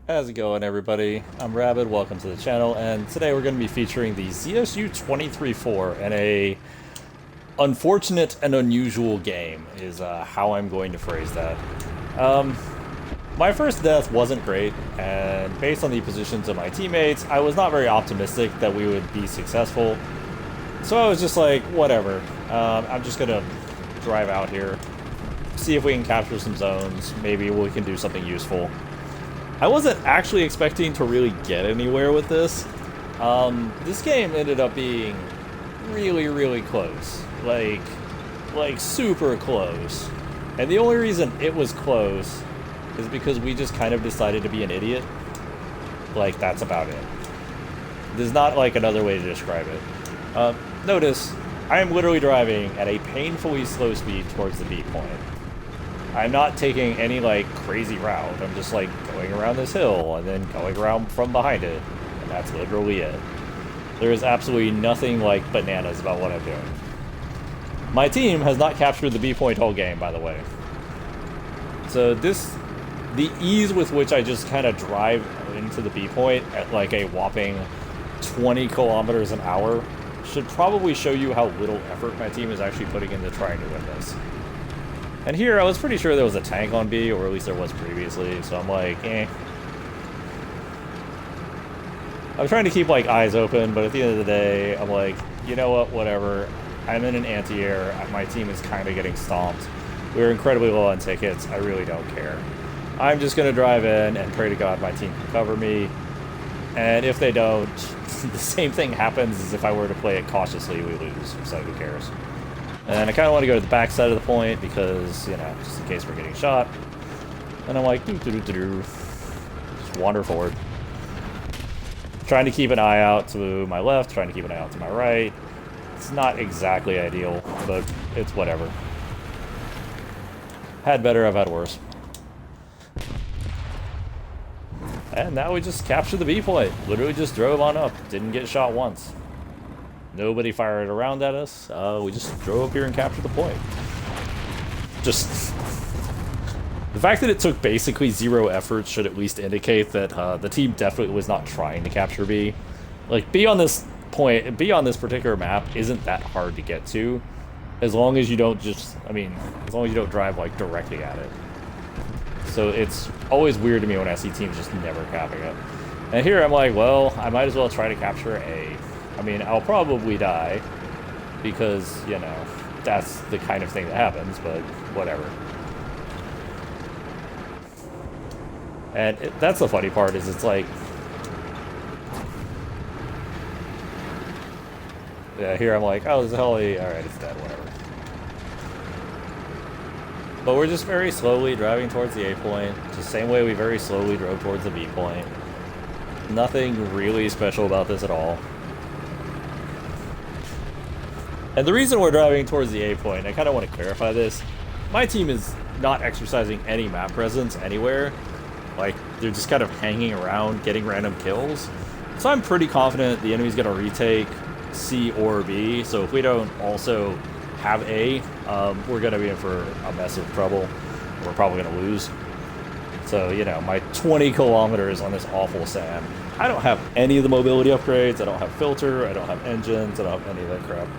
How's it going, everybody? I'm Rabid, welcome to the channel, and today we're going to be featuring the ZSU 23-4 in a unfortunate and unusual game, is how I'm going to phrase that. My first death wasn't great, and based on the positions of my teammates, I was not very optimistic that we would be successful. So I was just like, whatever. I'm just going to drive out here, see if we can capture some zones, maybe we can do something useful. I wasn't actually expecting to really get anywhere with this. This game ended up being really close. Like super close. And the only reason it was close is because we just kind of decided to be an idiot. Like, that's about it. There's not like another way to describe it. Notice, I am literally driving at a painfully slow speed towards the B point. I'm not taking any, like, crazy route. I'm just, like, going around this hill and then going around from behind it. And that's literally it. There is absolutely nothing, like, bananas about what I'm doing. My team has not captured the B point all game, by the way. So the ease with which I just kind of drive into the B point at, like, a whopping 20 kilometers an hour should probably show you how little effort my team is actually putting into trying to win this. And here, I was pretty sure there was a tank on B, or at least there was previously, so I'm like, eh. I'm trying to keep, like, eyes open, but at the end of the day, I'm like, you know what, whatever. I'm in an anti-air, my team is kind of getting stomped. We're incredibly low on tickets, I really don't care. I'm just going to drive in and pray to God my team can cover me. And if they don't, the same thing happens as if I were to play it cautiously, we lose, so who cares. And I kind of want to go to the back side of the point because, you know, just in case we're getting shot. And I'm like, just wander forward. Trying to keep an eye out to my left, trying to keep an eye out to my right. It's not exactly ideal, but it's whatever. Had better, I've had worse. And now we just captured the B point. Literally just drove on up. Didn't get shot once. Nobody fired around at us. We just drove up here and captured the point. Just the fact that it took basically zero effort should at least indicate that the team definitely was not trying to capture B. Like, B on this point, B on this particular map isn't that hard to get to, as long as you don't just, I mean, as long as you don't drive like directly at it. So it's always weird to me when I see teams just never capping it. And here I'm like, well, I might as well try to capture A. I mean, I'll probably die, because, you know, that's the kind of thing that happens, but whatever. And that's the funny part, is it's like... Yeah, here I'm like, oh, this is heli, alright, it's dead, whatever. But we're just very slowly driving towards the A point, the same way we very slowly drove towards the B point. Nothing really special about this at all. And the reason we're driving towards the A point, I kind of want to clarify this. My team is not exercising any map presence anywhere. Like, they're just kind of hanging around, getting random kills. So I'm pretty confident the enemy's going to retake C or B. So if we don't also have A, we're going to be in for a mess of trouble. We're probably going to lose. So, you know, my 20 kilometers on this awful sand. I don't have any of the mobility upgrades. I don't have filter. I don't have engines. I don't have any of that crap.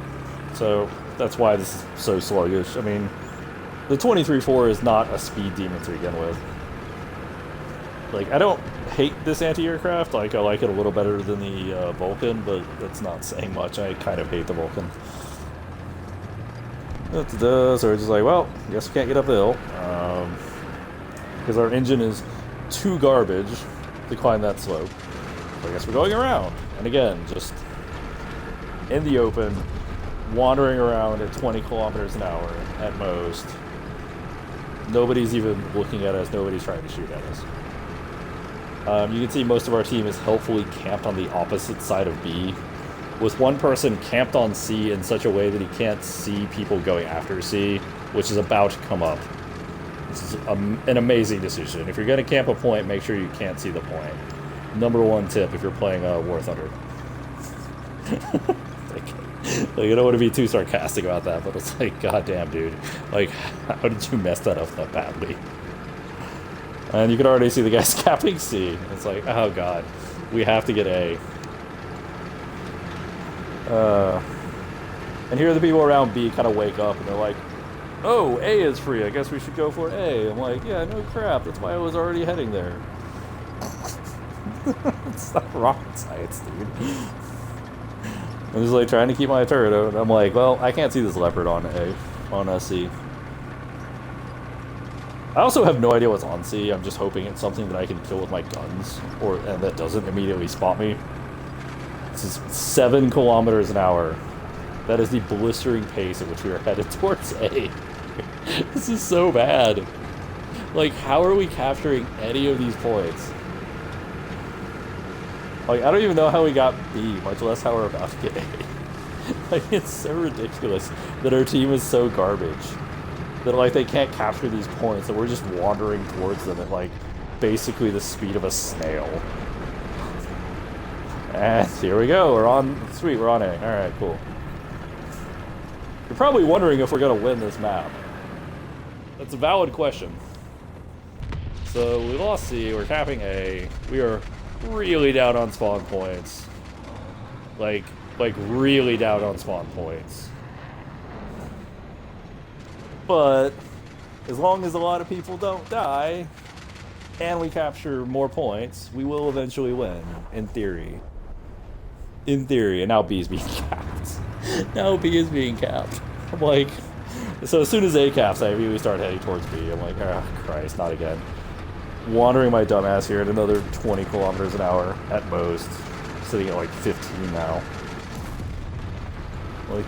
So that's why this is so sluggish. I mean, the 23-4 is not a speed demon to begin with. Like, I don't hate this anti-aircraft. Like, I like it a little better than the Vulcan, but that's not saying much. I kind of hate the Vulcan. So we're just like, well, I guess we can't get up the hill. Because our engine is too garbage to climb that slope. So I guess we're going around. And again, just in the open, wandering around at 20 kilometers an hour at most. Nobody's even looking at us. Nobody's trying to shoot at us. You can see most of our team is helpfully camped on the opposite side of B, with one person camped on C in such a way that he can't see people going after C, which is about to come up. This is an amazing decision. If you're going to camp a point, make sure you can't see the point. Number one tip if you're playing War Thunder. Like, I don't want to be too sarcastic about that, but it's like, goddamn, dude. Like, how did you mess that up that badly? And you can already see the guys capping C. It's like, oh god, we have to get A. And here the people around B kind of wake up and they're like, oh, A is free, I guess we should go for A. I'm like, yeah, no crap, that's why I was already heading there. It's not rocket science, dude. I'm just like trying to keep my turret out. I'm like, well, I can't see this leopard on C. I also have no idea what's on C. I'm just hoping it's something that I can kill with my guns, and that doesn't immediately spot me. This is 7 kilometers an hour. That is the blistering pace at which we are headed towards A. This is so bad. Like, how are we capturing any of these points? Like, I don't even know how we got B, much less how we're about to get A. Like, it's so ridiculous that our team is so garbage. That, like, they can't capture these points, and we're just wandering towards them at, like, basically the speed of a snail. And here we go, we're on, sweet, we're on A. Alright, cool. You're probably wondering if we're gonna win this map. That's a valid question. So, we lost C, we're capping A, we are really down on spawn points. Like really down on spawn points. But as long as a lot of people don't die and we capture more points, we will eventually win, in theory. In theory, and now B is being capped. Now B is being capped. I'm like, so as soon as A caps, I immediately start heading towards B. I'm like, oh Christ, not again. Wandering my dumbass here at another 20 kilometers an hour at most. Sitting at like 15 now. Like,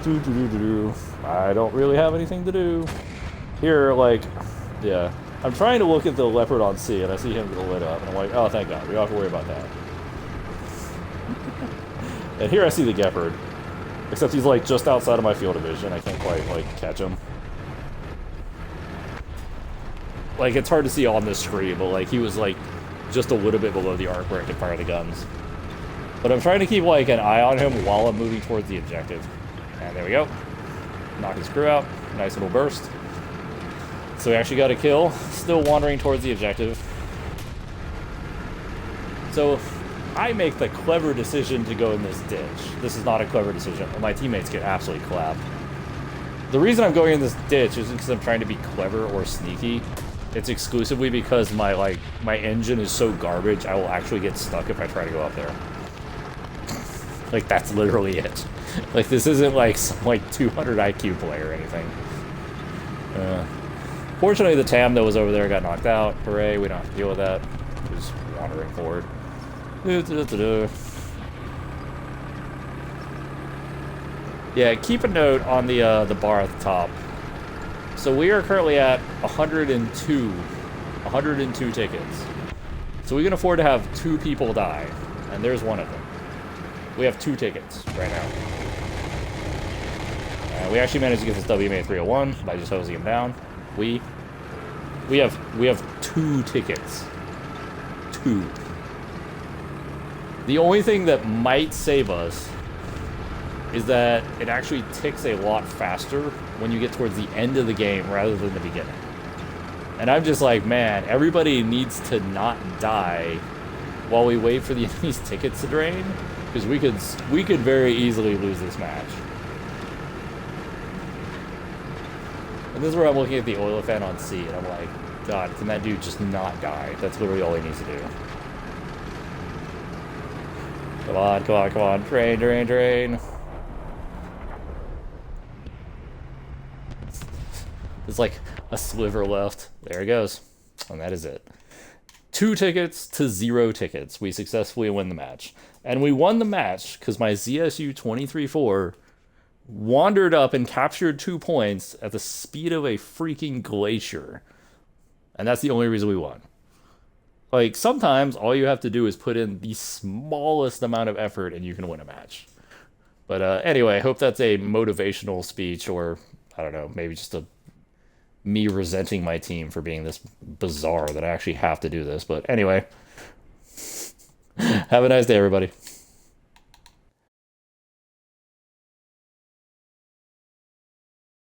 I don't really have anything to do. Here, like, yeah. I'm trying to look at the leopard on C, and I see him get lit up, and I'm like, oh, thank God, we don't have to worry about that. And here I see the Gepard. Except he's, like, just outside of my field of vision. I can't quite, like, catch him. Like, it's hard to see on this screen, but, like, he was, like, just a little bit below the arc where I could fire the guns. But I'm trying to keep, like, an eye on him while I'm moving towards the objective. And there we go. Knock his crew out. Nice little burst. So we actually got a kill. Still wandering towards the objective. So I make the clever decision to go in this ditch. This is not a clever decision. My teammates get absolutely clapped. The reason I'm going in this ditch isn't because I'm trying to be clever or sneaky. It's exclusively because my engine is so garbage, I will actually get stuck if I try to go up there. Like, that's literally it. Like, this isn't like some, 200 IQ play or anything. Fortunately, the TAM that was over there got knocked out. Hooray, we don't have to deal with that. Just wandering forward. Yeah, keep a note on the bar at the top. So we are currently at 102 tickets. So we can afford to have 2 people die, and there's one of them. We have 2 tickets right now. We actually managed to get this WMA 301 by just hosing him down. We have 2 tickets. 2. The only thing that might save us is that it actually ticks a lot faster when you get towards the end of the game rather than the beginning. And I'm just like, man, everybody needs to not die while we wait for the enemy's tickets to drain, because we could very easily lose this match. And this is where I'm looking at the oil fan on C, and I'm like, God, can that dude just not die? That's literally all he needs to do. Come on, come on, come on. Drain, drain, drain. There's like a sliver left. There it goes. And that is it. 2 tickets to 0 tickets. We successfully win the match. And we won the match because my ZSU 23-4 wandered up and captured 2 points at the speed of a freaking glacier. And that's the only reason we won. Like, sometimes all you have to do is put in the smallest amount of effort and you can win a match. But anyway, I hope that's a motivational speech, or, I don't know, maybe just me resenting my team for being this bizarre that I actually have to do this. But anyway, have a nice day, everybody.